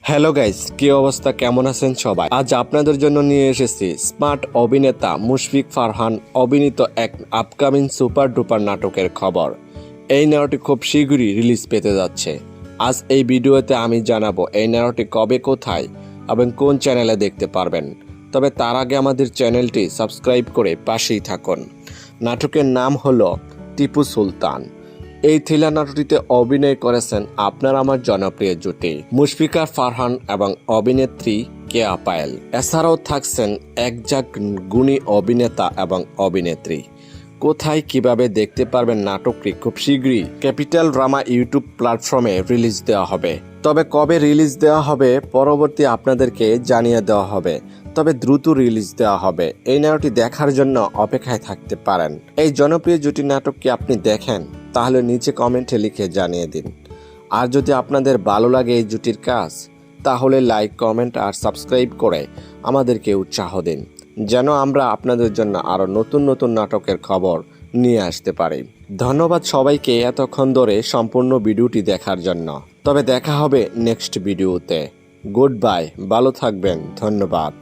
Hello guys, কি অবস্থা, কেমন আছেন সবাই? আজ আপনাদের জন্য নিয়ে এসেছি স্মার্ট অভিনেতা মুশফিক ফারহান অভিনীত এক আপকামিং সুপার ডুপার নাটকের খবর। এই নাটকটি খুব শীঘ্রই রিলিজ পেতে যাচ্ছে। আজ এই ভিডিওতে আমি জানাবো এই নাটকটি কবে, কোথায় এবং কোন চ্যানেলে দেখতে পারবেন। তবে তার আগে আমাদের চ্যানেলটি সাবস্ক্রাইব করে পাশেই থাকুন। নাটকের নাম হলো টিপু সুলতান। এই থ্রিলার নাটকটিতে অভিনয় করেছেন আপনার আমার জনপ্রিয় জুটি মুশফিকা ফারহান এবং অভিনেত্রী কেয়া পায়েল। এছাড়াও থাকছেন একজাক গুণী অভিনেতা এবং অভিনেত্রী। কোথায় কিভাবে দেখতে পারবেন নাটকটি খুব শীঘ্রই ক্যাপিটাল ড্রামা ইউটিউব প্ল্যাটফর্মে রিলিজ দেওয়া হবে। তবে কবে রিলিজ দেওয়া হবে পরবর্তী আপনাদেরকে জানিয়ে দেওয়া হবে। তবে দ্রুত রিলিজ দেওয়া হবে। এই নাটকটি দেখার জন্য অপেক্ষায় থাকতে পারেন। এই জনপ্রিয় জুটি নাটক কি আপনি দেখেন? তাহলে নিচে কমেন্টে লিখে জানিয়ে দিন। আর যদি আপনাদের ভালো লাগে এই জুটির কাজ, তাহলে লাইক, কমেন্ট আর সাবস্ক্রাইব করে আমাদেরকে উৎসাহ দিন, যেন আমরা আপনাদের জন্য আরও নতুন নতুন নাটকের খবর নিয়ে আসতে পারি। ধন্যবাদ সবাইকে এতক্ষণ ধরে সম্পূর্ণ ভিডিওটি দেখার জন্য। তবে দেখা হবে নেক্সট ভিডিওতে। গুড বাই, ভালো থাকবেন, ধন্যবাদ।